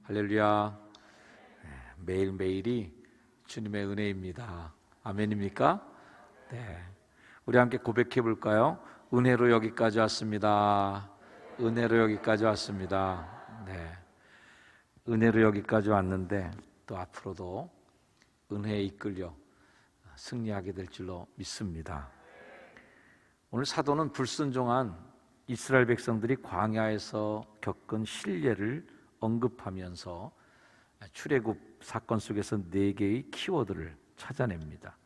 할렐루야. 매일매일이 주님의 은혜입니다. 아멘입니까? 네. 우리 함께 고백해 볼까요? 은혜로 여기까지 왔습니다. 은혜로 여기까지 왔습니다. 네. 은혜로 여기까지 왔는데 또 앞으로도 은혜에 이끌려 승리하게 될 줄로 믿습니다. 오늘 사도는 불순종한 이스라엘 백성들이 광야에서 겪은 실례를 언급하면서 출애굽 사건 속에서 4개의 키워드를 찾아냅니다.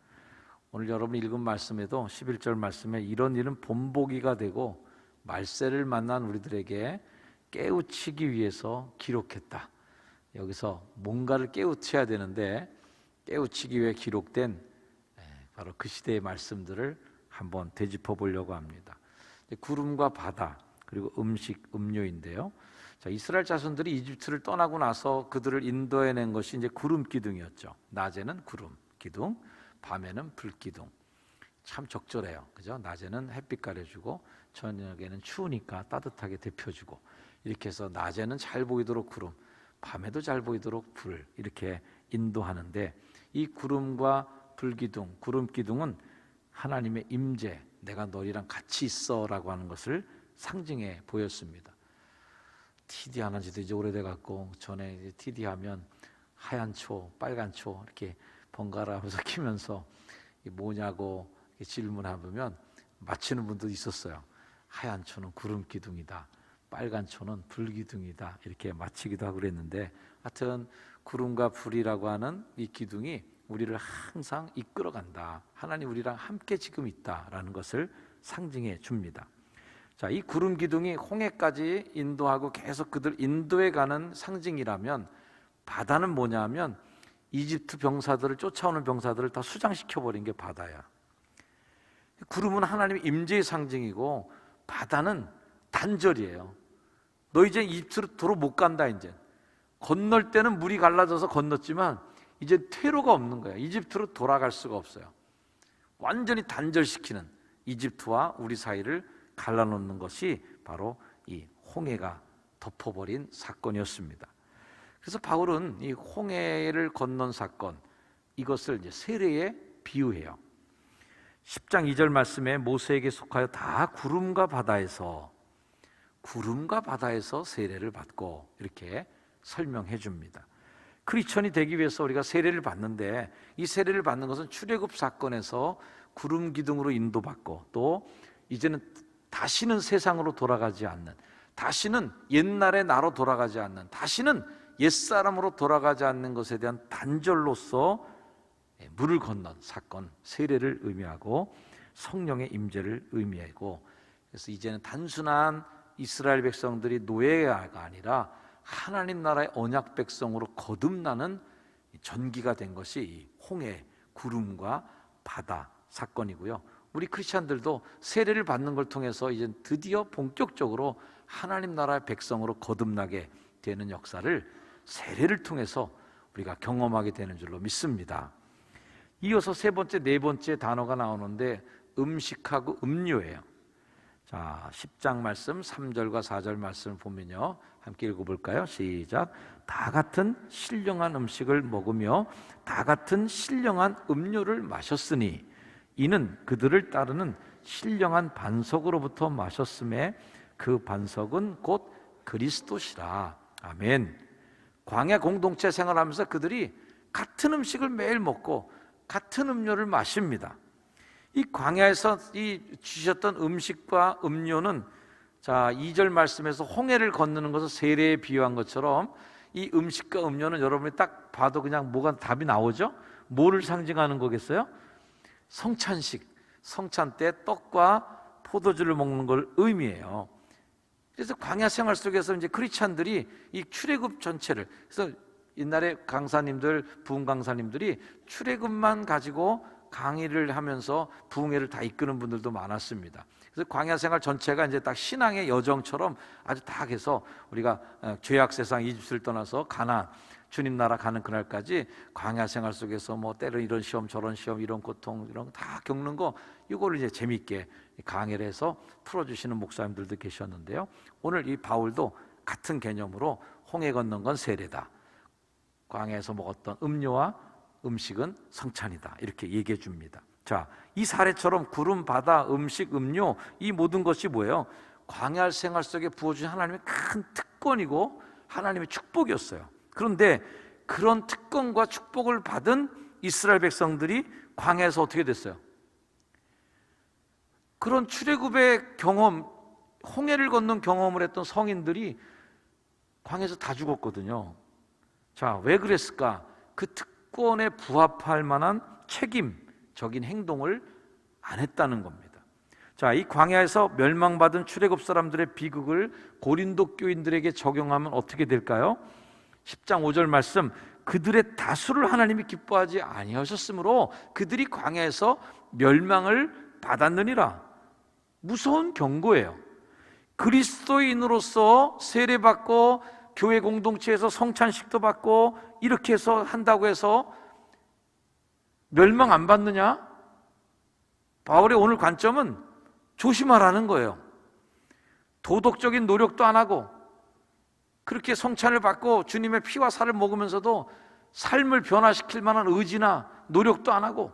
오늘 여러분 읽은 말씀에도 11절 말씀에 이런 일은 본보기가 되고 말세를 만난 우리들에게 깨우치기 위해서 기록했다. 여기서 뭔가를 깨우쳐야 되는데 깨우치기 위해 기록된 바로 그 시대의 말씀들을 한번 되짚어 보려고 합니다. 구름과 바다 그리고 음식, 음료인데요. 자, 이스라엘 자손들이 이집트를 떠나고 나서 그들을 인도해낸 것이 이제 구름 기둥이었죠. 낮에는 구름 기둥, 밤에는 불 기둥. 참 적절해요, 그죠? 낮에는 햇빛 가려주고 저녁에는 추우니까 따뜻하게 데펴주고 이렇게 해서 낮에는 잘 보이도록 구름, 밤에도 잘 보이도록 불 이렇게 인도하는데 이 구름과 불 기둥, 구름 기둥은 하나님의 임재, 내가 너희랑 같이 있어라고 하는 것을 상징해 보였습니다. TD 안 한 지도 이제 오래돼 갖고 전에 TD 하면 하얀 초, 빨간 초 이렇게 번갈아 하면서 키면서 뭐냐고 질문하면 맞히는 분도 있었어요. 하얀 초는 구름 기둥이다, 빨간 초는 불 기둥이다 이렇게 맞히기도 하고 그랬는데 하여튼 구름과 불이라고 하는 이 기둥이 우리를 항상 이끌어간다. 하나님 우리랑 함께 지금 있다라는 것을 상징해 줍니다. 자, 이 구름 기둥이 홍해까지 인도하고 계속 그들 인도해 가는 상징이라면 바다는 뭐냐면 이집트 병사들을 쫓아오는 병사들을 다 수장시켜 버린 게 바다야. 구름은 하나님의 임재의 상징이고 바다는 단절이에요. 너 이제 이집트로 도로 못 간다. 이제 건널 때는 물이 갈라져서 건넜지만 이제 퇴로가 없는 거야. 이집트로 돌아갈 수가 없어요. 완전히 단절시키는 이집트와 우리 사이를 갈라놓는 것이 바로 이 홍해가 덮어버린 사건이었습니다. 그래서 바울은 이 홍해를 건넌 사건 이것을 이제 세례에 비유해요. 10장 2절 말씀에 모세에게 속하여 다 구름과 바다에서 세례를 받고 이렇게 설명해 줍니다. 크리스천이 되기 위해서 우리가 세례를 받는데 이 세례를 받는 것은 출애굽 사건에서 구름 기둥으로 인도받고 또 이제는 다시는 세상으로 돌아가지 않는, 다시는 옛날의 나로 돌아가지 않는, 다시는 옛사람으로 돌아가지 않는 것에 대한 단절로서 물을 건넌 사건, 세례를 의미하고 성령의 임재를 의미하고, 그래서 이제는 단순한 이스라엘 백성들이 노예가 아니라 하나님 나라의 언약 백성으로 거듭나는 전기가 된 것이 이 홍해, 구름과 바다 사건이고요. 우리 크리스찬들도 세례를 받는 걸 통해서 이제 드디어 본격적으로 하나님 나라의 백성으로 거듭나게 되는 역사를 세례를 통해서 우리가 경험하게 되는 줄로 믿습니다. 이어서 세 번째, 네 번째 단어가 나오는데 음식하고 음료예요. 자, 10장 말씀 3절과 4절 말씀을 보면요, 함께 읽어볼까요? 시작. 다 같은 신령한 음식을 먹으며 다 같은 신령한 음료를 마셨으니 이는 그들을 따르는 신령한 반석으로부터 마셨음에 그 반석은 곧 그리스도시라. 아멘. 광야 공동체 생활하면서 그들이 같은 음식을 매일 먹고 같은 음료를 마십니다. 이 광야에서 이 주셨던 음식과 음료는 자, 2절 말씀에서 홍해를 건너는 것을 세례에 비유한 것처럼 이 음식과 음료는 여러분이 딱 봐도 그냥 뭐가 답이 나오죠? 뭐를 상징하는 거겠어요? 성찬식, 성찬 때 떡과 포도주를 먹는 걸 의미해요. 그래서 광야 생활 속에서 이제 크리스찬들이 이 출애굽 전체를, 그래서 옛날에 강사님들, 부흥 강사님들이 출애굽만 가지고 강의를 하면서 부흥회를 다 이끄는 분들도 많았습니다. 그래서 광야 생활 전체가 이제 딱 신앙의 여정처럼 아주 딱 해서 우리가 죄악 세상 이집트를 떠나서 가나안 주님 나라 가는 그날까지 광야 생활 속에서 뭐 때로 이런 시험 저런 시험 이런 고통 이런 거 다 겪는 거 이걸 이제 재미있게 강의를 해서 풀어주시는 목사님들도 계셨는데요. 오늘 이 바울도 같은 개념으로 홍해 건넌 건 세례다. 광야에서 먹었던 음료와 음식은 성찬이다. 이렇게 얘기해 줍니다. 자, 이 사례처럼 구름, 바다, 음식, 음료 이 모든 것이 뭐예요? 광야 생활 속에 부어주신 하나님의 큰 특권이고 하나님의 축복이었어요. 그런데 그런 특권과 축복을 받은 이스라엘 백성들이 광야에서 어떻게 됐어요? 그런 출애굽의 경험, 홍해를 건넌 경험을 했던 성인들이 광야에서 다 죽었거든요. 자, 왜 그랬을까? 그 특권에 부합할 만한 책임적인 행동을 안 했다는 겁니다. 자, 이 광야에서 멸망받은 출애굽 사람들의 비극을 고린도 교인들에게 적용하면 어떻게 될까요? 10장 5절 말씀, 그들의 다수를 하나님이 기뻐하지 아니하셨으므로 그들이 광야에서 멸망을 받았느니라. 무서운 경고예요. 그리스도인으로서 세례받고 교회 공동체에서 성찬식도 받고 이렇게 해서 한다고 해서 멸망 안 받느냐? 바울의 오늘 관점은 조심하라는 거예요. 도덕적인 노력도 안 하고 그렇게 성찬을 받고 주님의 피와 살을 먹으면서도 삶을 변화시킬 만한 의지나 노력도 안 하고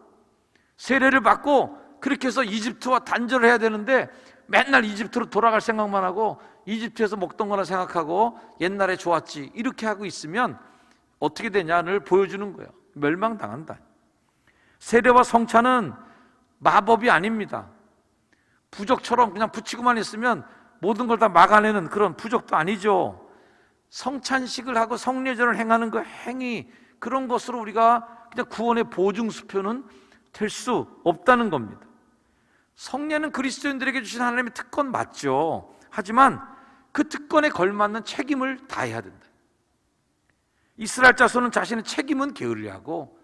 세례를 받고 그렇게 해서 이집트와 단절을 해야 되는데 맨날 이집트로 돌아갈 생각만 하고 이집트에서 먹던 거나 생각하고 옛날에 좋았지 이렇게 하고 있으면 어떻게 되냐를 보여주는 거예요. 멸망당한다. 세례와 성찬은 마법이 아닙니다. 부적처럼 그냥 붙이고만 있으면 모든 걸 다 막아내는 그런 부적도 아니죠. 성찬식을 하고 성례전을 행하는 그 행위, 그런 것으로 우리가 그냥 구원의 보증수표는 될 수 없다는 겁니다. 성례는 그리스도인들에게 주신 하나님의 특권 맞죠. 하지만 그 특권에 걸맞는 책임을 다해야 된다. 이스라엘 자손은 자신의 책임은 게을리하고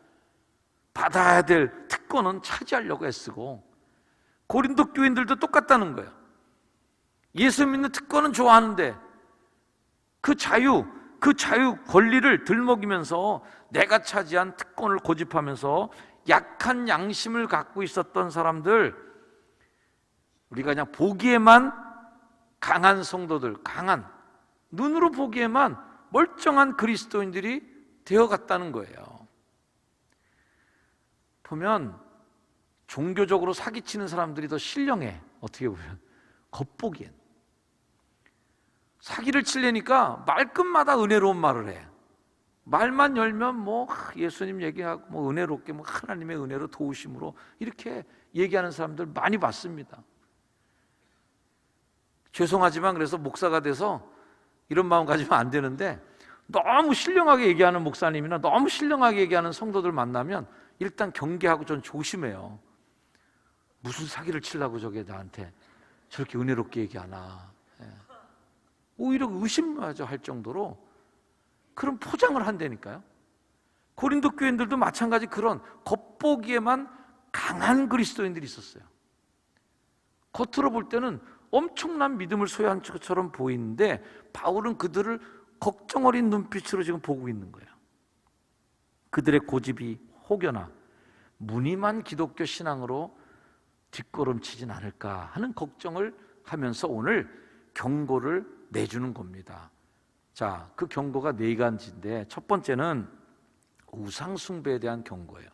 받아야 될 특권은 차지하려고 애쓰고, 고린도 교인들도 똑같다는 거예요. 예수 믿는 특권은 좋아하는데 그 자유 권리를 들먹이면서 내가 차지한 특권을 고집하면서 약한 양심을 갖고 있었던 사람들, 우리가 그냥 보기에만 강한 성도들, 강한 눈으로 보기에만 멀쩡한 그리스도인들이 되어갔다는 거예요. 보면 종교적으로 사기치는 사람들이 더 신령해. 어떻게 보면 겉보기엔 사기를 치려니까 말끝마다 은혜로운 말을 해. 말만 열면 뭐 예수님 얘기하고 뭐 은혜롭게 뭐 하나님의 은혜로 도우심으로 이렇게 얘기하는 사람들 많이 봤습니다. 죄송하지만 그래서 목사가 돼서 이런 마음 가지면 안 되는데, 너무 신령하게 얘기하는 목사님이나 너무 신령하게 얘기하는 성도들 만나면 일단 경계하고 좀 조심해요. 무슨 사기를 치려고 저게 나한테 저렇게 은혜롭게 얘기하나. 오히려 의심마저 할 정도로 그런 포장을 한다니까요. 고린도 교인들도 마찬가지 그런 겉보기에만 강한 그리스도인들이 있었어요. 겉으로 볼 때는 엄청난 믿음을 소유한 것처럼 보이는데 바울은 그들을 걱정 어린 눈빛으로 지금 보고 있는 거예요. 그들의 고집이 혹여나 무늬만 기독교 신앙으로 뒷걸음치진 않을까 하는 걱정을 하면서 오늘 경고를 내주는 겁니다. 자, 그 경고가 네 가지인데 첫 번째는 우상 숭배에 대한 경고예요.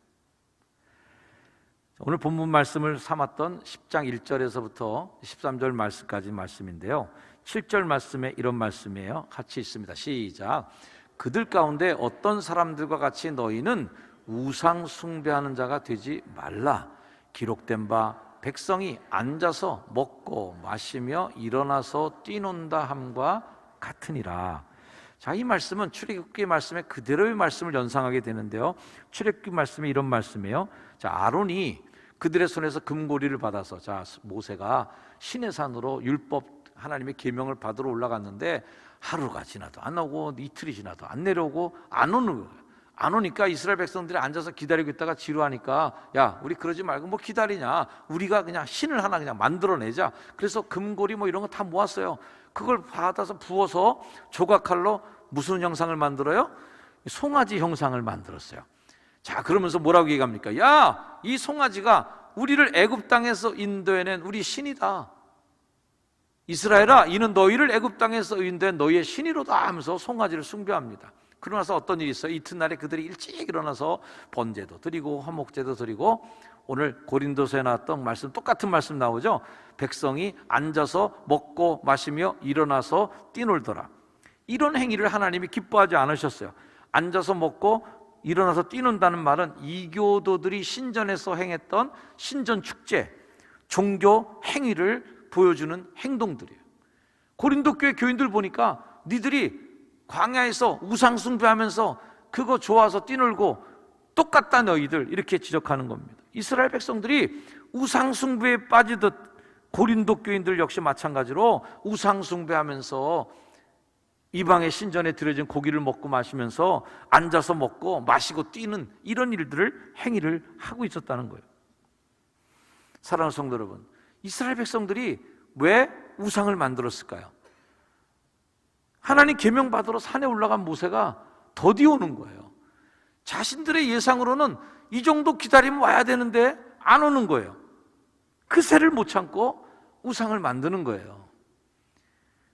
오늘 본문 말씀을 삼았던 10장 1절에서부터 13절 말씀까지 말씀인데요, 7절 말씀에 이런 말씀이에요. 같이 있습니다. 시작. 그들 가운데 어떤 사람들과 같이 너희는 우상 숭배하는 자가 되지 말라. 기록된 바 백성이 앉아서 먹고 마시며 일어나서 뛰논다 함과 같으니라. 자, 이 말씀은 출애굽기 말씀의 그대로의 말씀을 연상하게 되는데요, 출애굽기 말씀에 이런 말씀이에요. 자, 아론이 그들의 손에서 금고리를 받아서, 자, 모세가 시내산으로 율법 하나님의 계명을 받으러 올라갔는데 하루가 지나도 안 오고 이틀이 지나도 안 내려오고 안 오는 거예요. 안 오니까 이스라엘 백성들이 앉아서 기다리고 있다가 지루하니까, 야, 우리 그러지 말고 뭐 기다리냐, 우리가 그냥 신을 하나 그냥 만들어내자. 그래서 금고리 뭐 이런 거 다 모았어요. 그걸 받아서 부어서 조각칼로 무슨 형상을 만들어요? 송아지 형상을 만들었어요. 자, 그러면서 뭐라고 얘기합니까? 야, 이 송아지가 우리를 애굽 땅에서 인도해낸 우리 신이다. 이스라엘아, 이는 너희를 애굽 땅에서 인된 너희의 신이로다 하면서 송아지를 숭배합니다. 그러나서 어떤 일이 있어요? 이튿날에 그들이 일찍 일어나서 번제도 드리고 화목제도 드리고, 오늘 고린도서에 나왔던 말씀, 똑같은 말씀 나오죠. 백성이 앉아서 먹고 마시며 일어나서 뛰놀더라. 이런 행위를 하나님이 기뻐하지 않으셨어요. 앉아서 먹고 일어나서 뛰는다는 말은 이교도들이 신전에서 행했던 신전 축제, 종교 행위를 보여주는 행동들이에요. 고린도 교회 교인들 보니까 니들이 광야에서 우상 숭배하면서 그거 좋아서 뛰놀고 똑같다 너희들, 이렇게 지적하는 겁니다. 이스라엘 백성들이 우상 숭배에 빠지듯 고린도 교인들 역시 마찬가지로 우상 숭배하면서 이방의 신전에 드려진 고기를 먹고 마시면서 앉아서 먹고 마시고 뛰는 이런 행위를 하고 있었다는 거예요. 사랑하는 성도 여러분, 이스라엘 백성들이 왜 우상을 만들었을까요? 하나님 계명 받으러 산에 올라간 모세가 더디 오는 거예요. 자신들의 예상으로는 이 정도 기다리면 와야 되는데 안 오는 거예요. 그 새를 못 참고 우상을 만드는 거예요.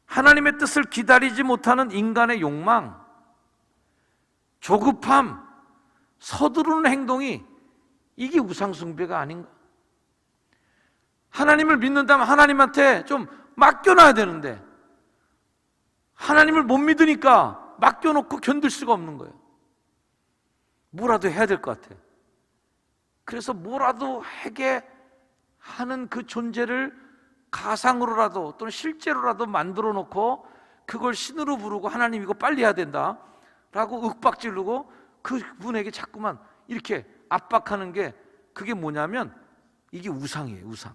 하나님의 뜻을 기다리지 못하는 인간의 욕망, 조급함, 서두르는 행동이, 이게 우상 숭배가 아닌가? 하나님을 믿는다면 하나님한테 좀 맡겨놔야 되는데 하나님을 못 믿으니까 맡겨놓고 견딜 수가 없는 거예요. 뭐라도 해야 될 것 같아요. 그래서 뭐라도 하게 하는 그 존재를 가상으로라도 또는 실제로라도 만들어 놓고 그걸 신으로 부르고 하나님 이거 빨리 해야 된다 라고 윽박지르고 그분에게 자꾸만 이렇게 압박하는 게, 그게 뭐냐면 이게 우상이에요. 우상.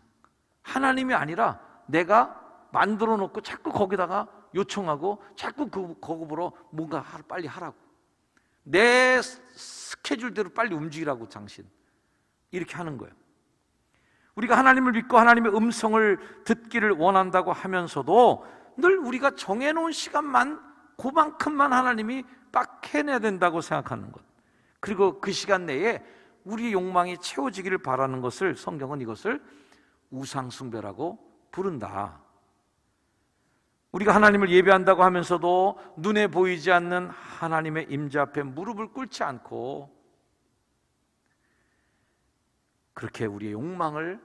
하나님이 아니라 내가 만들어 놓고 자꾸 거기다가 요청하고 자꾸 거기보러 뭔가 빨리 하라고, 내 스케줄대로 빨리 움직이라고 당신, 이렇게 하는 거예요. 우리가 하나님을 믿고 하나님의 음성을 듣기를 원한다고 하면서도 늘 우리가 정해놓은 시간만, 그만큼만 하나님이 딱 해내야 된다고 생각하는 것, 그리고 그 시간 내에 우리의 욕망이 채워지기를 바라는 것을 성경은 이것을 우상숭배라고 부른다. 우리가 하나님을 예배한다고 하면서도 눈에 보이지 않는 하나님의 임재 앞에 무릎을 꿇지 않고 그렇게 우리의 욕망을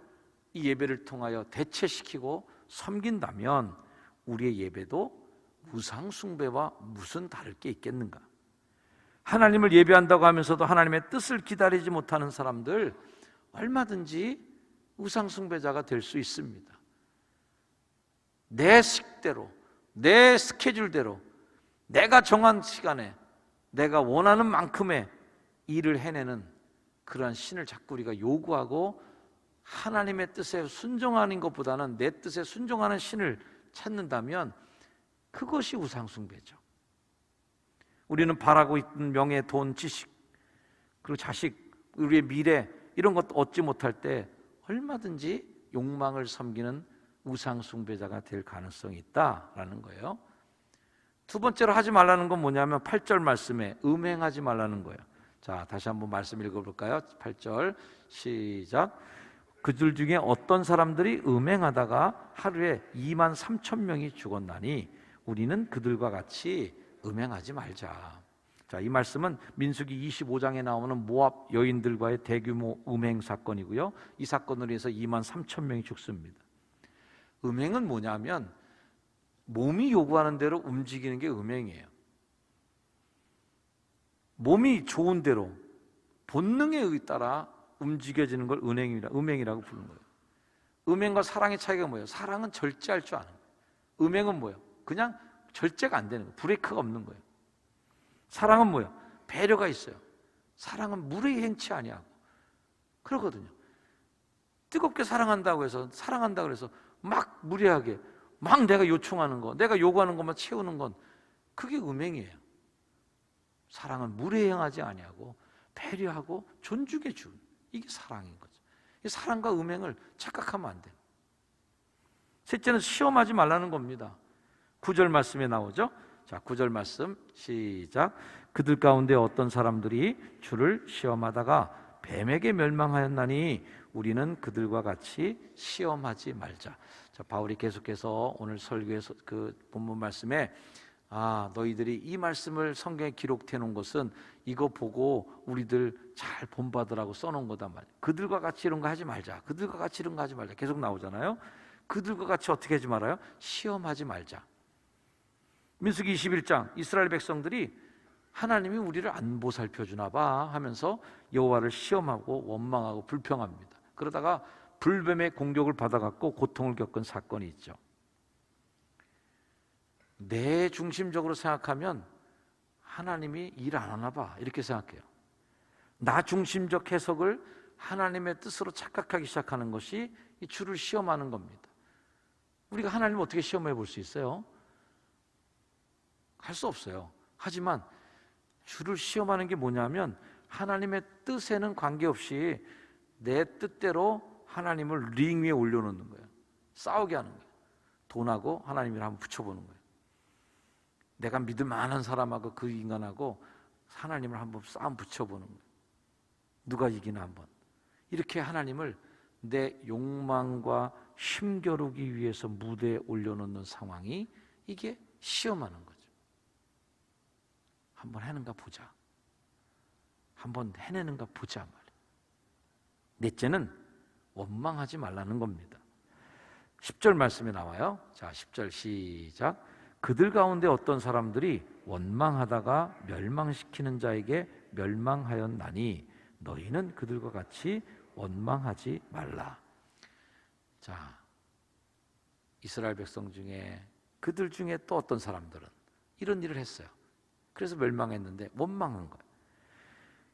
이 예배를 통하여 대체시키고 섬긴다면 우리의 예배도 우상 숭배와 무슨 다를 게 있겠는가? 하나님을 예배한다고 하면서도 하나님의 뜻을 기다리지 못하는 사람들 얼마든지 우상 숭배자가 될 수 있습니다. 내 식대로, 내 스케줄대로, 내가 정한 시간에 내가 원하는 만큼의 일을 해내는 그러한 신을 자꾸 우리가 요구하고 하나님의 뜻에 순종하는 것보다는 내 뜻에 순종하는 신을 찾는다면 그것이 우상 숭배죠. 우리는 바라고 있는 명예, 돈, 지식, 그리고 자식, 우리의 미래 이런 것 얻지 못할 때 얼마든지 욕망을 섬기는 우상 숭배자가 될 가능성이 있다라는 거예요. 두 번째로 하지 말라는 건 뭐냐면 8절 말씀에 음행하지 말라는 거예요. 자, 다시 한번 말씀 읽어볼까요? 8절 시작. 그들 중에 어떤 사람들이 음행하다가 하루에 2만 3천 명이 죽었나니 우리는 그들과 같이 음행하지 말자. 자, 이 말씀은 민수기 25장에 나오는 모압 여인들과의 대규모 음행 사건이고요. 이 사건으로 인해서 2만 3천 명이 죽습니다. 음행은 뭐냐면 몸이 요구하는 대로 움직이는 게 음행이에요. 몸이 좋은 대로 본능에 따라 움직여지는 걸 음행이라고 부르는 거예요. 음행과 사랑의 차이가 뭐예요? 사랑은 절제할 줄 아는 거예요. 음행은 뭐예요? 그냥 절제가 안 되는 거예요. 브레이크가 없는 거예요. 사랑은 뭐예요? 배려가 있어요. 사랑은 무례히 행치 아니하고 그러거든요. 뜨겁게 사랑한다고 해서 막 무례하게 막 내가 요청하는 거, 내가 요구하는 것만 채우는 건 그게 음행이에요. 사랑은 무례히 행하지 아니하고 배려하고 존중해 주는, 이게 사랑인 거죠. 이 사랑과 음행을 착각하면 안 돼요. 셋째는 시험하지 말라는 겁니다. 9절 말씀에 나오죠. 자, 9절 말씀 시작. 그들 가운데 어떤 사람들이 주를 시험하다가 뱀에게 멸망하였나니 우리는 그들과 같이 시험하지 말자. 자, 바울이 계속해서 오늘 설교에서 그 본문 말씀에 너희들이 이 말씀을 성경에 기록해 놓은 것은 이거 보고 우리들 잘 본받으라고 써놓은 거단 말이에요. 그들과 같이 이런 거 하지 말자. 그들과 같이 이런 거 하지 말자. 계속 나오잖아요. 그들과 같이 어떻게 하지 말아요? 시험하지 말자. 민수기 21장 이스라엘 백성들이 하나님이 우리를 안 보살펴주나 봐 하면서 여호와를 시험하고 원망하고 불평합니다. 그러다가 불뱀의 공격을 받아갖고 고통을 겪은 사건이 있죠. 내 중심적으로 생각하면 하나님이 일 안 하나 봐 이렇게 생각해요. 나 중심적 해석을 하나님의 뜻으로 착각하기 시작하는 것이 이 주를 시험하는 겁니다. 우리가 하나님을 어떻게 시험해 볼 수 있어요? 할 수 없어요. 하지만 주를 시험하는 게 뭐냐면 하나님의 뜻에는 관계없이 내 뜻대로 하나님을 링 위에 올려놓는 거예요. 싸우게 하는 거예요. 돈하고 하나님이랑 한번 붙여보는 거예요. 내가 믿을 만한 사람하고 그 인간하고 하나님을 한번 싸움 붙여보는 거예요. 누가 이기나 한번. 이렇게 하나님을 내 욕망과 힘겨루기 위해서 무대에 올려놓는 상황이 이게 시험하는 거죠. 한번 해는가 보자. 한번 해내는가 보자 말이에요. 넷째는 원망하지 말라는 겁니다. 10절 말씀에 나와요. 자, 10절 시작. 그들 가운데 어떤 사람들이 원망하다가 멸망시키는 자에게 멸망하였나니 너희는 그들과 같이 원망하지 말라. 자, 이스라엘 백성 중에 그들 중에 또 어떤 사람들은 이런 일을 했어요. 그래서 멸망했는데 원망한 거예요.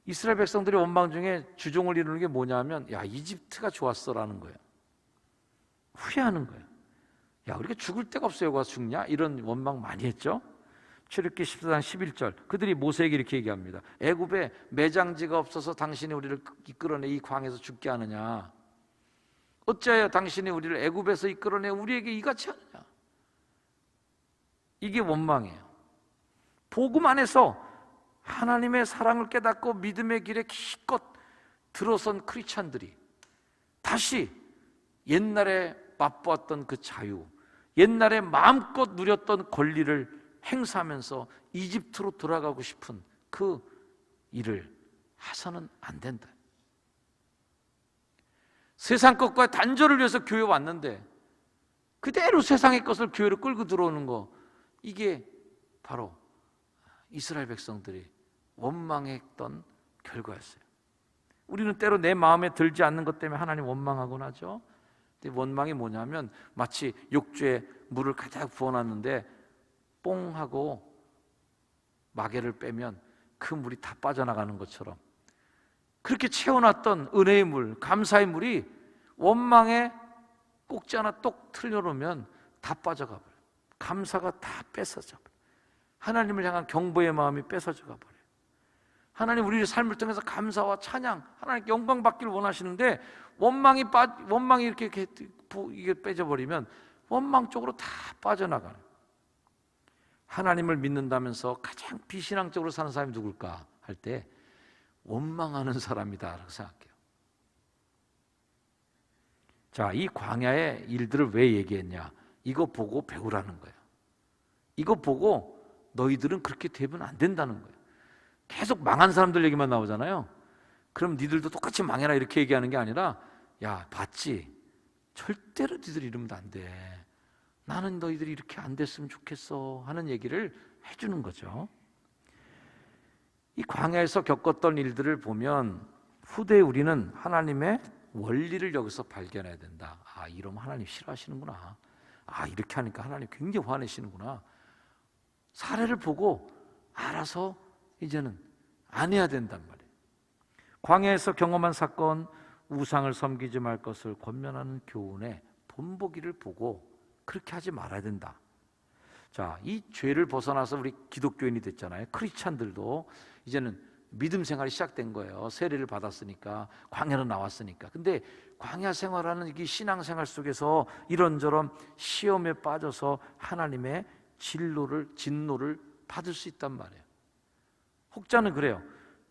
이스라엘 백성들의 원망 중에 주종을 이루는 게 뭐냐면 야, 이집트가 좋았어라는 거예요. 후회하는 거예요. 야, 우리가 죽을 데가 없어요. 가 죽냐? 이런 원망 많이 했죠. 출애굽기 14장 11절 그들이 모세에게 이렇게 얘기합니다. 애굽에 매장지가 없어서 당신이 우리를 이끌어내 이 광에서 죽게 하느냐? 어찌하여 당신이 우리를 애굽에서 이끌어내 우리에게 이같이 하느냐? 이게 원망이에요. 복음 안에서 하나님의 사랑을 깨닫고 믿음의 길에 기껏 들어선 크리스찬들이 다시 옛날에 맛보았던 그 자유, 옛날에 마음껏 누렸던 권리를 행사하면서 이집트로 돌아가고 싶은 그 일을 해서는 안 된다. 세상 것과 단절을 위해서 교회 왔는데 그대로 세상의 것을 교회로 끌고 들어오는 거, 이게 바로 이스라엘 백성들이 원망했던 결과였어요. 우리는 때로 내 마음에 들지 않는 것 때문에 하나님 원망하곤 하죠. 근데 원망이 뭐냐면 마치 욕조에 물을 가득 부어놨는데 뽕 하고 마개를 빼면 그 물이 다 빠져나가는 것처럼 그렇게 채워놨던 은혜의 물, 감사의 물이 원망에 꼭지 하나 똑 틀려놓으면 다 빠져가 버려요. 감사가 다 뺏어져 버려요. 하나님을 향한 경배의 마음이 뺏어져 버려요. 하나님 우리의 삶을 통해서 감사와 찬양, 하나님께 영광 받기를 원하시는데 원망이 이렇게 이게 빼져버리면 원망 쪽으로 다 빠져나가는. 하나님을 믿는다면서 가장 비신앙적으로 사는 사람이 누굴까 할 때 원망하는 사람이다라고 생각해요. 자, 이 광야의 일들을 왜 얘기했냐? 이거 보고 배우라는 거예요. 이거 보고 너희들은 그렇게 되면 안 된다는 거예요. 계속 망한 사람들 얘기만 나오잖아요. 그럼 니들도 똑같이 망해라 이렇게 얘기하는 게 아니라 야, 봤지? 절대로 니들 이러면 안 돼. 나는 너희들이 이렇게 안 됐으면 좋겠어 하는 얘기를 해주는 거죠. 이 광야에서 겪었던 일들을 보면 후대에 우리는 하나님의 원리를 여기서 발견해야 된다. 아, 이러면 하나님 싫어하시는구나. 아, 이렇게 하니까 하나님 굉장히 화내시는구나. 사례를 보고 알아서 이제는 안 해야 된단 말이에요. 광야에서 경험한 사건, 우상을 섬기지 말 것을 권면하는 교훈의 본보기를 보고 그렇게 하지 말아야 된다. 자, 이 죄를 벗어나서 우리 기독교인이 됐잖아요. 크리스찬들도 이제는 믿음 생활이 시작된 거예요. 세례를 받았으니까, 광야로 나왔으니까. 근데 광야 생활하는 이 신앙 생활 속에서 이런저런 시험에 빠져서 하나님의 진노를 받을 수 있단 말이에요. 혹자는 그래요.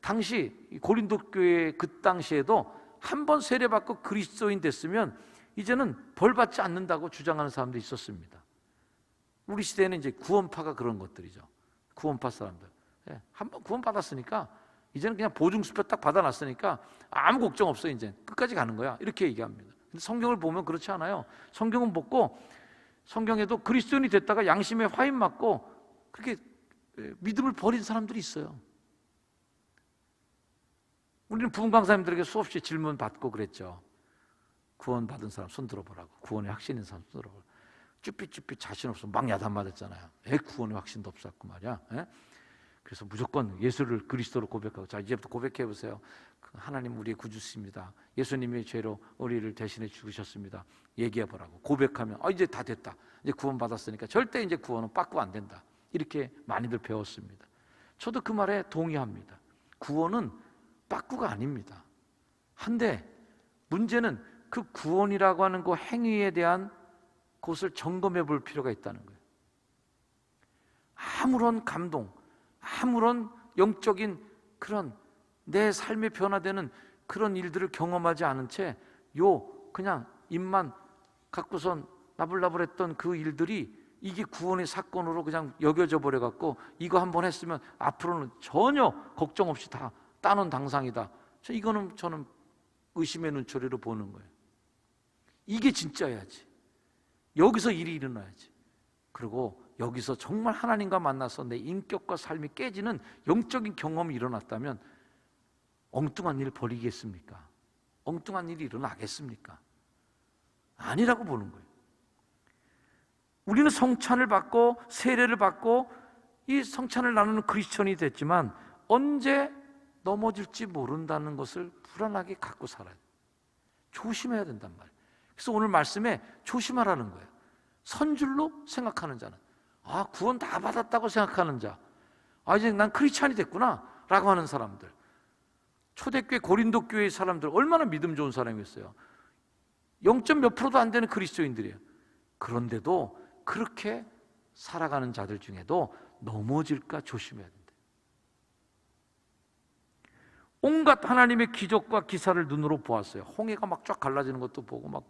당시 고린도 교회 그 당시에도 한 번 세례받고 그리스도인 됐으면 이제는 벌 받지 않는다고 주장하는 사람도 있었습니다. 우리 시대에는 이제 구원파가 그런 것들이죠. 구원파 사람들. 한 번 구원 받았으니까 이제는 그냥 보증수표 딱 받아놨으니까 아무 걱정 없어. 이제 끝까지 가는 거야. 이렇게 얘기합니다. 근데 성경을 보면 그렇지 않아요. 성경은 보고 성경에도 그리스도인이 됐다가 양심에 화인 맞고 그렇게 믿음을 버린 사람들이 있어요. 우리는 부흥 강사님들에게 수없이 질문 받고 그랬죠. 구원 받은 사람 손 들어보라고. 구원에 확신 있는 사람 손 들어보라고. 쭈삣쭈삣 자신 없어 막 야단 맞았잖아요. 구원에 확신도 없었고 말이야. 그래서 무조건 예수를 그리스도로 고백하고, 자 이제부터 고백해 보세요. 하나님 우리의 구주십니다. 예수님의 죄로 우리를 대신해 죽으셨습니다. 얘기해 보라고. 고백하면 이제 다 됐다. 이제 구원 받았으니까 절대 이제 구원은 빠꾸 안 된다. 이렇게 많이들 배웠습니다. 저도 그 말에 동의합니다. 구원은 빠꾸가 아닙니다. 한데 문제는 그 구원이라고 하는 그 행위에 대한 것을 점검해 볼 필요가 있다는 거예요. 아무런 감동, 아무런 영적인 그런 내 삶에 변화되는 그런 일들을 경험하지 않은 채 그냥 입만 갖고선 나불나불했던 그 일들이 이게 구원의 사건으로 그냥 여겨져 버려갖고 이거 한번 했으면 앞으로는 전혀 걱정 없이 다 따놓은 당상이다. 이거는 저는 의심의 눈초리로 보는 거예요. 이게 진짜야지. 여기서 일이 일어나야지. 그리고 여기서 정말 하나님과 만나서 내 인격과 삶이 깨지는 영적인 경험이 일어났다면 엉뚱한 일 벌이겠습니까? 엉뚱한 일이 일어나겠습니까? 아니라고 보는 거예요. 우리는 성찬을 받고 세례를 받고 이 성찬을 나누는 크리스천이 됐지만 언제 넘어질지 모른다는 것을 불안하게 갖고 살아야 돼요. 조심해야 된단 말이에요. 그래서 오늘 말씀에 조심하라는 거예요. 선줄로 생각하는 자는, 구원 다 받았다고 생각하는 자, 이제 난 크리스찬이 됐구나 라고 하는 사람들, 초대교회 고린도 교회의 사람들 얼마나 믿음 좋은 사람이었어요. 0. 몇 프로도 안 되는 그리스도인들이에요. 그런데도 그렇게 살아가는 자들 중에도 넘어질까 조심해야 된다. 온갖 하나님의 기적과 기사를 눈으로 보았어요. 홍해가 막 쫙 갈라지는 것도 보고, 막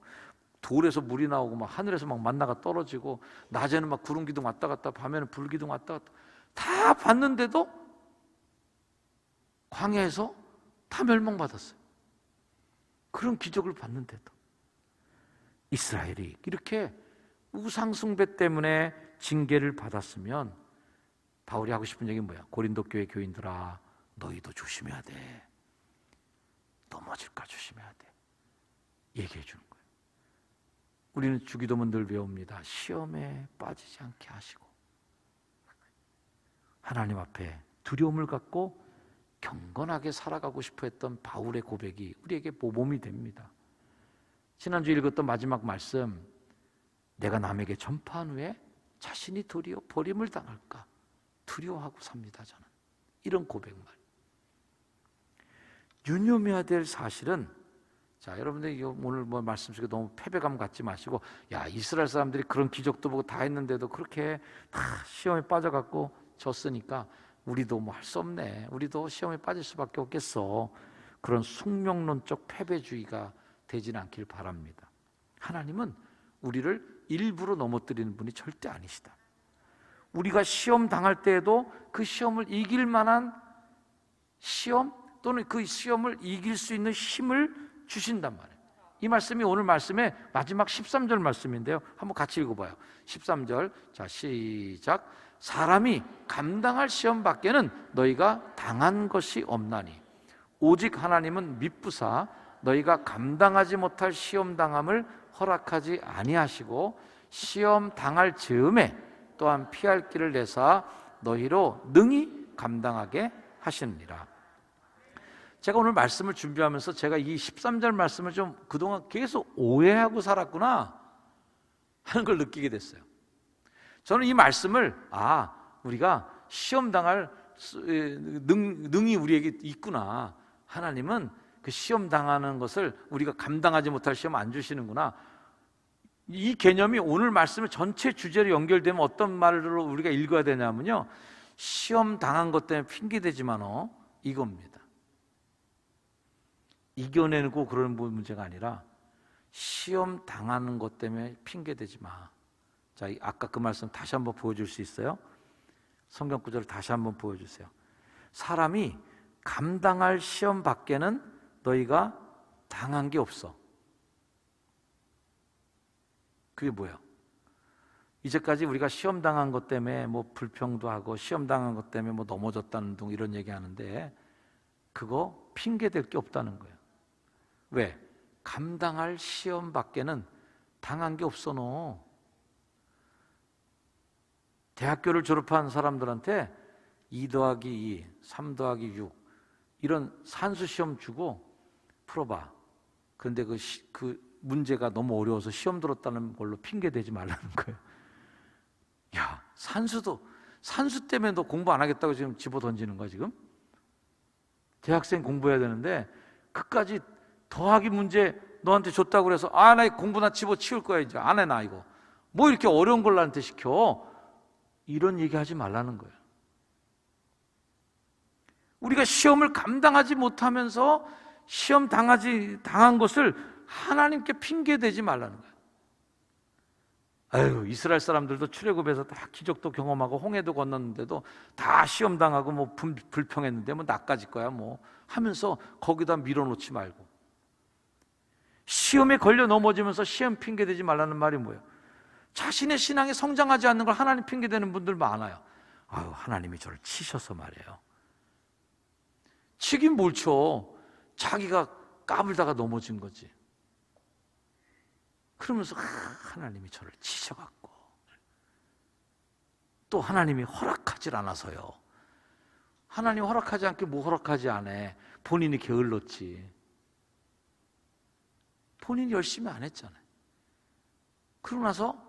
돌에서 물이 나오고, 막 하늘에서 막 만나가 떨어지고, 낮에는 막 구름 기둥 왔다 갔다, 밤에는 불 기둥 왔다 갔다 다 봤는데도 광야에서 다 멸망받았어요. 그런 기적을 봤는데도 이스라엘이 이렇게 우상숭배 때문에 징계를 받았으면 바울이 하고 싶은 얘기는 뭐야? 고린도 교회 교인들아, 너희도 조심해야 돼. 넘어질까 조심해야 돼. 얘기해 주는 거예요. 우리는 주기도문 늘 외웁니다. 시험에 빠지지 않게 하시고, 하나님 앞에 두려움을 갖고 경건하게 살아가고 싶어 했던 바울의 고백이 우리에게 모범이 됩니다. 지난주 읽었던 마지막 말씀, 내가 남에게 전파한 후에 자신이 도리어 버림을 당할까 두려워하고 삽니다. 저는 이런 고백말. 유념해야 될 사실은, 자 여러분들 오늘 말씀 속에 너무 패배감 갖지 마시고, 이스라엘 사람들이 그런 기적도 보고 다 했는데도 그렇게 다 시험에 빠져갖고 졌으니까 우리도 할 수 없네, 우리도 시험에 빠질 수밖에 없겠어, 그런 숙명론적 패배주의가 되지는 않길 바랍니다. 하나님은 우리를 일부러 넘어뜨리는 분이 절대 아니시다. 우리가 시험 당할 때에도 그 시험을 이길 만한 시험 또는 그 시험을 이길 수 있는 힘을 주신단 말이에요. 이 말씀이 오늘 말씀의 마지막 13절 말씀인데요, 한번 같이 읽어봐요. 13절, 자 시작. 사람이 감당할 시험 밖에는 너희가 당한 것이 없나니 오직 하나님은 미쁘사 너희가 감당하지 못할 시험 당함을 허락하지 아니하시고 시험 당할 즈음에 또한 피할 길을 내사 너희로 능히 감당하게 하시느니라. 제가 오늘 말씀을 준비하면서 제가 이 13절 말씀을 좀 그동안 계속 오해하고 살았구나 하는 걸 느끼게 됐어요. 저는 이 말씀을 우리가 시험 당할 능이 우리에게 있구나, 하나님은 그 시험 당하는 것을 우리가 감당하지 못할 시험 안 주시는구나, 이 개념이 오늘 말씀의 전체 주제로 연결되면 어떤 말로 우리가 읽어야 되냐면요, 시험 당한 것 때문에 핑계대지만 이겁니다. 이겨내고 그러는 문제가 아니라 시험 당하는 것 때문에 핑계대지 마. 자, 아까 그 말씀 다시 한번 보여줄 수 있어요? 성경 구절을 다시 한번 보여주세요. 사람이 감당할 시험 밖에는 너희가 당한 게 없어. 그게 뭐야? 이제까지 우리가 시험 당한 것 때문에 뭐 불평도 하고 시험 당한 것 때문에 뭐 넘어졌다는 둥 이런 얘기 하는데 그거 핑계 댈 게 없다는 거예요. 왜? 감당할 시험 밖에는 당한 게 없어. 너 대학교를 졸업한 사람들한테 2 더하기 2, 3 더하기 6 이런 산수 시험 주고 풀어봐. 그런데 그 문제가 너무 어려워서 시험 들었다는 걸로 핑계 대지 말라는 거예요. 야, 산수 때문에 너 공부 안 하겠다고 지금 집어 던지는 거야 지금? 대학생 공부해야 되는데 그까지 더하기 문제 너한테 줬다고 그래서 나 공부나 집어치울 거야 이제 안 해 나 이거 뭐 이렇게 어려운 걸 나한테 시켜. 이런 얘기 하지 말라는 거예요. 우리가 시험을 감당하지 못하면서 시험 당한 것을 하나님께 핑계대지 말라는 거예요. 아유, 이스라엘 사람들도 출애굽에서 다 기적도 경험하고 홍해도 건넜는데도 다 시험 당하고 뭐 불평했는데 뭐 나까지 거야 뭐 하면서 거기다 밀어놓지 말고 시험에 걸려 넘어지면서 시험 핑계대지 말라는 말이 뭐예요? 자신의 신앙이 성장하지 않는 걸 하나님 핑계대는 분들 많아요. 아유, 하나님이 저를 치셔서 말이에요. 치긴 뭘 쳐? 자기가 까불다가 넘어진 거지. 그러면서 하나님이 저를 치셔갖고 또 하나님이 허락하질 않아서요. 하나님 허락하지 않게 뭐 허락하지 않아. 본인이 게을렀지. 본인이 열심히 안 했잖아요. 그러고 나서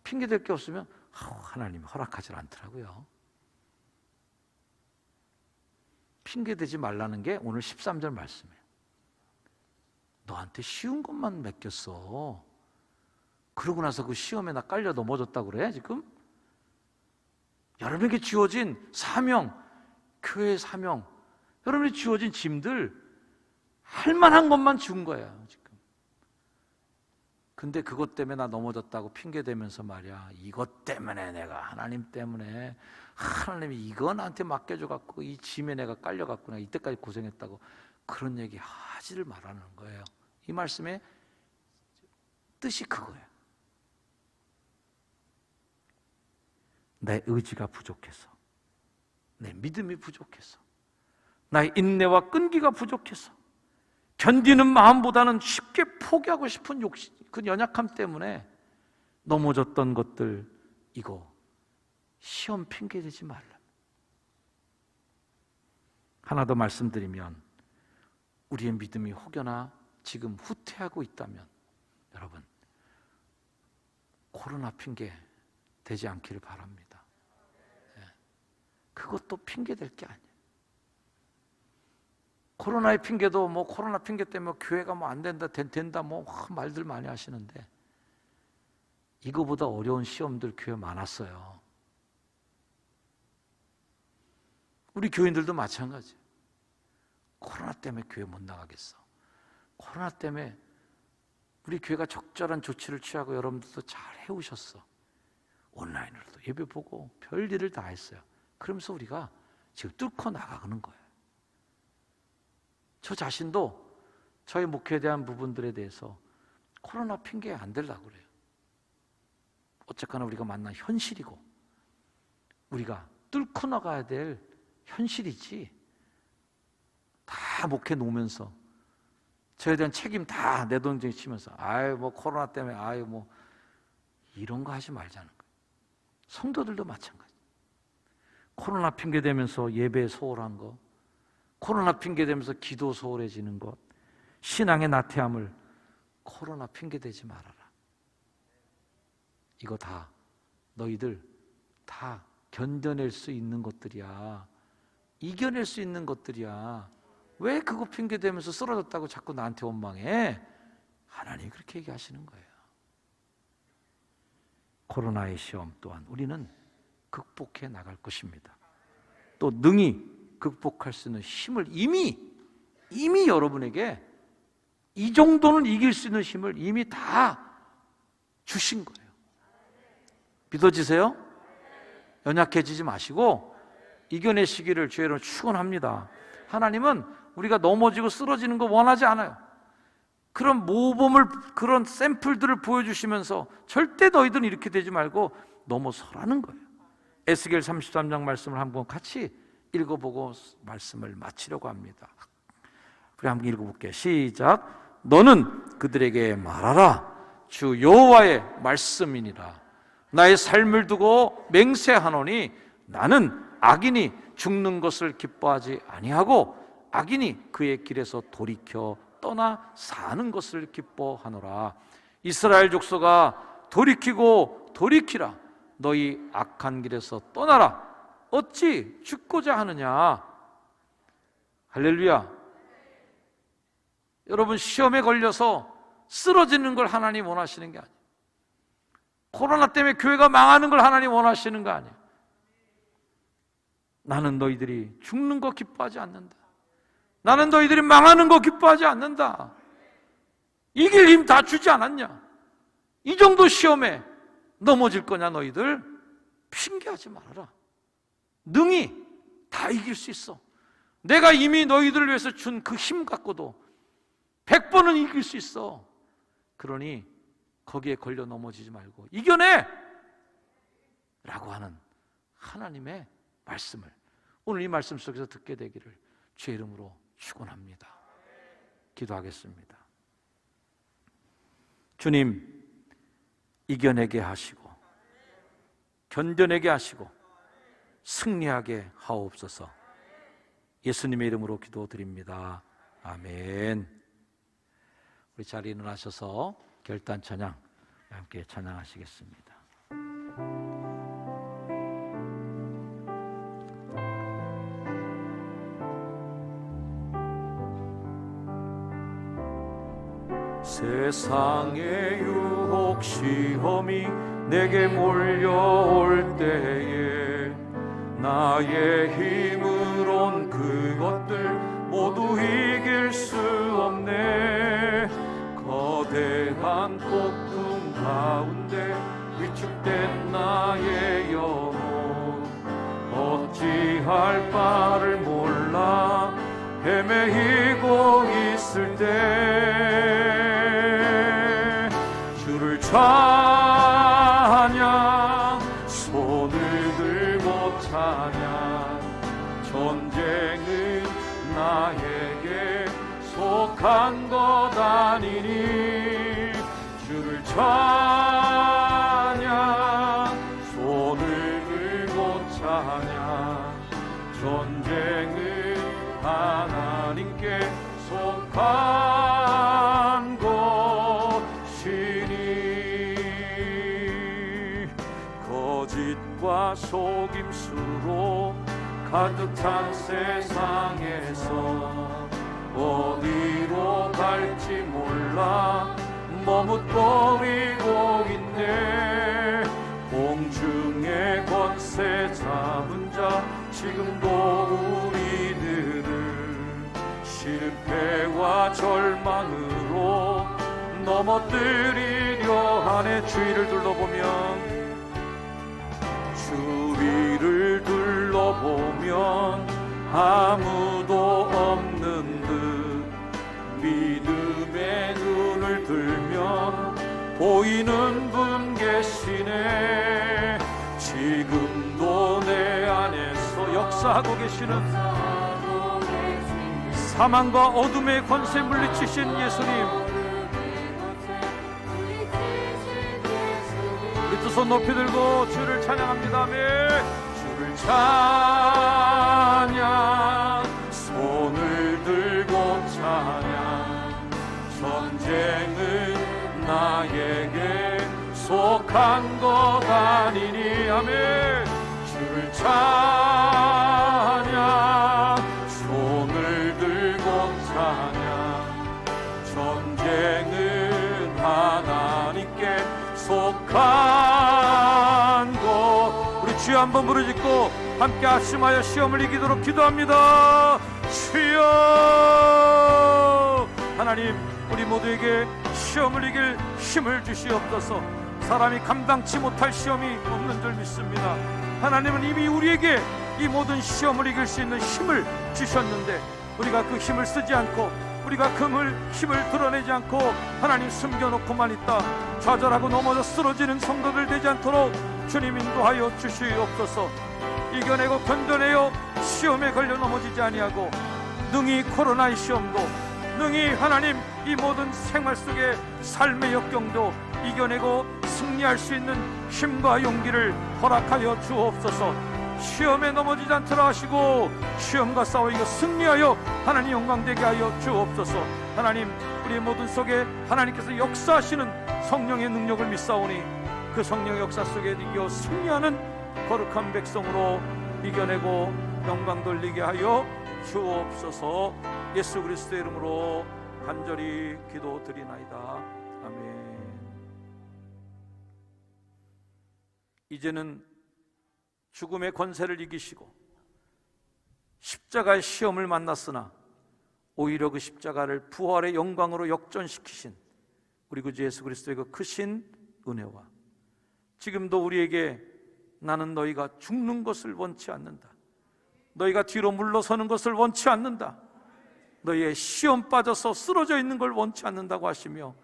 핑계댈 게 없으면 하나님이 허락하지 않더라고요. 핑계대지 말라는 게 오늘 13절 말씀이에요. 너한테 쉬운 것만 맡겼어. 그러고 나서 그 시험에 나 깔려 넘어졌다고 그래 지금? 여러분에게 주어진 사명, 교회의 사명, 여러분에게 주어진 짐들 할 만한 것만 준 거야 지금. 근데 그것 때문에 나 넘어졌다고 핑계대면서 말이야, 이것 때문에 내가 하나님 때문에 하나님이 이거 나한테 맡겨줘갖고 이 짐에 내가 깔려갖고 내가 이때까지 고생했다고 그런 얘기 하지를 말라는 거예요. 이 말씀의 뜻이 그거예요. 내 의지가 부족해서, 내 믿음이 부족해서, 나의 인내와 끈기가 부족해서, 견디는 마음보다는 쉽게 포기하고 싶은 욕심, 그 연약함 때문에 넘어졌던 것들, 이거 시험 핑계대지 말라. 하나 더 말씀드리면, 우리의 믿음이 혹여나 지금 후퇴하고 있다면 여러분 코로나 핑계 되지 않기를 바랍니다. 그것도 핑계될 게 아니에요. 코로나의 핑계도 뭐 코로나 핑계 때문에 교회가 뭐 안 된다 된다 뭐 말들 많이 하시는데 이거보다 어려운 시험들 교회 많았어요. 우리 교인들도 마찬가지예요. 코로나 때문에 교회 못 나가겠어. 코로나 때문에 우리 교회가 적절한 조치를 취하고 여러분들도 잘 해오셨어. 온라인으로도 예배 보고 별일을 다 했어요. 그러면서 우리가 지금 뚫고 나가는 거예요. 저 자신도 저희 목회에 대한 부분들에 대해서 코로나 핑계 안 되려고 그래요. 어쨌거나 우리가 만난 현실이고 우리가 뚫고 나가야 될 현실이지, 다 목회 놓으면서 저에 대한 책임 다 내동댕이 치면서 아유 뭐 코로나 때문에 아유 뭐 이런 거 하지 말자는 거예요. 성도들도 마찬가지. 코로나 핑계 대면서 예배 소홀한 거, 코로나 핑계 대면서 기도 소홀해지는 것, 신앙의 나태함을 코로나 핑계 대지 말아라. 이거 다 너희들 다 견뎌낼 수 있는 것들이야. 이겨낼 수 있는 것들이야. 왜 그거 핑계 대면서 쓰러졌다고 자꾸 나한테 원망해? 하나님이 그렇게 얘기하시는 거예요. 코로나의 시험 또한 우리는 극복해 나갈 것입니다. 또 능히 극복할 수 있는 힘을 이미 여러분에게 이 정도는 이길 수 있는 힘을 이미 다 주신 거예요. 믿어지세요? 연약해지지 마시고 이겨내시기를 주의 이름으로 축원합니다. 하나님은 우리가 넘어지고 쓰러지는 거 원하지 않아요. 그런 모범을, 그런 샘플들을 보여주시면서 절대 너희들은 이렇게 되지 말고 넘어서라는 거예요. 에스겔 33장 말씀을 한번 같이 읽어보고 말씀을 마치려고 합니다. 우리 한번 읽어볼게요. 시작. 너는 그들에게 말하라. 주 여호와의 말씀이니라. 나의 삶을 두고 맹세하노니 나는 악인이 죽는 것을 기뻐하지 아니하고 악인이 그의 길에서 돌이켜 떠나 사는 것을 기뻐하노라. 이스라엘 족속아, 돌이키고 돌이키라. 너희 악한 길에서 떠나라. 어찌 죽고자 하느냐. 할렐루야. 여러분, 시험에 걸려서 쓰러지는 걸 하나님 원하시는 게 아니에요. 코로나 때문에 교회가 망하는 걸 하나님 원하시는 거 아니에요. 나는 너희들이 죽는 거 기뻐하지 않는다. 나는 너희들이 망하는 거 기뻐하지 않는다. 이길 힘 다 주지 않았냐? 이 정도 시험에 넘어질 거냐 너희들? 핑계하지 말아라. 능히 다 이길 수 있어. 내가 이미 너희들을 위해서 준 그 힘 갖고도 100번은 이길 수 있어. 그러니 거기에 걸려 넘어지지 말고 이겨내! 라고 하는 하나님의 말씀을 오늘 이 말씀 속에서 듣게 되기를 주의 이름으로 축원합니다. 기도하겠습니다. 주님, 이겨내게 하시고 견뎌내게 하시고 승리하게 하옵소서. 예수님의 이름으로 기도드립니다. 아멘. 우리 자리에 일어나셔서 결단 찬양 함께 찬양하시겠습니다. 세상의 유혹 시험이 내게 몰려올 때에 나의 힘으론 그것들 모두 이길 수 없네. 거대한 폭풍 가운데 위축된 나의 영혼 어찌할 바를 몰라 헤매이고 있을 때 주를 찬양 손을 들고 찬양 전쟁은 나에게 속한 것 아니니 주를 찬양 손을 들고 찬양 전쟁은 하나님께 속한 것이니 거짓과 속임수로 가득 찬 세상에서 어디로 갈지 몰라 머뭇거리고 있네. 공중의 권세 잡은 자 지금도 우리들을 실패와 절망으로 넘어뜨리려 하네. 주위를 둘러보면 주위를 둘러보면 아무도 없는 듯 믿음의 눈을 들면 보이는 분 계시네. 지금도 내 안에서 역사하고 계시는 사망과 어둠의 권세 물리치신 예수님, 우리 두 손 높이 들고 주를 찬양합니다. 아멘. 주를 찬양 손을 들고 찬양 전쟁은 나에게 속한 것 아니니. 아멘. 주를 찬양 손을 들고 찬양 전쟁은 하나님께 속한 것. 우리 주여 한번 부르짖고 함께 아심하여 시험을 이기도록 기도합니다. 주여. 하나님, 우리 모두에게 시험을 이길 힘을 주시옵소서. 사람이 감당치 못할 시험이 없는 줄 믿습니다. 하나님은 이미 우리에게 이 모든 시험을 이길 수 있는 힘을 주셨는데, 우리가 그 힘을 쓰지 않고, 우리가 그 힘을 드러내지 않고 하나님 숨겨놓고만 있다 좌절하고 넘어져 쓰러지는 성도들 되지 않도록 주님 인도하여 주시옵소서. 이겨내고 견뎌내어 시험에 걸려 넘어지지 아니하고, 능히 코로나의 시험도, 능히 하나님 이 모든 생활 속의 삶의 역경도 이겨내고 승리할 수 있는 힘과 용기를 허락하여 주옵소서. 시험에 넘어지지 않도록 하시고 시험과 싸워 이겨 승리하여 하나님 영광되게 하여 주옵소서. 하나님, 우리 모든 속에 하나님께서 역사하시는 성령의 능력을 믿사오니 그 성령의 역사 속에 이겨 승리하는 거룩한 백성으로 이겨내고 영광 돌리게 하여 주옵소서. 예수 그리스도의 이름으로 간절히 기도드리나이다. 아멘. 이제는 죽음의 권세를 이기시고 십자가의 시험을 만났으나 오히려 그 십자가를 부활의 영광으로 역전시키신 우리 구주 예수 그리스도의 그 크신 은혜와 지금도 우리에게 나는 너희가 죽는 것을 원치 않는다, 너희가 뒤로 물러서는 것을 원치 않는다, 너희의 시험 빠져서 쓰러져 있는 걸 원치 않는다고 하시며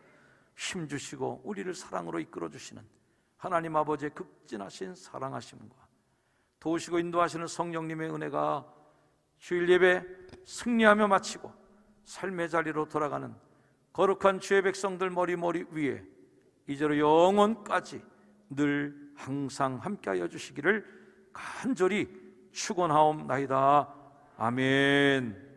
힘주시고 우리를 사랑으로 이끌어주시는 하나님 아버지의 극진하신 사랑하심과 도우시고 인도하시는 성령님의 은혜가 주일 예배 승리하며 마치고 삶의 자리로 돌아가는 거룩한 주의 백성들 머리 위에 이제로 영원까지 늘 항상 함께하여 주시기를 간절히 축원하옵나이다. 아멘.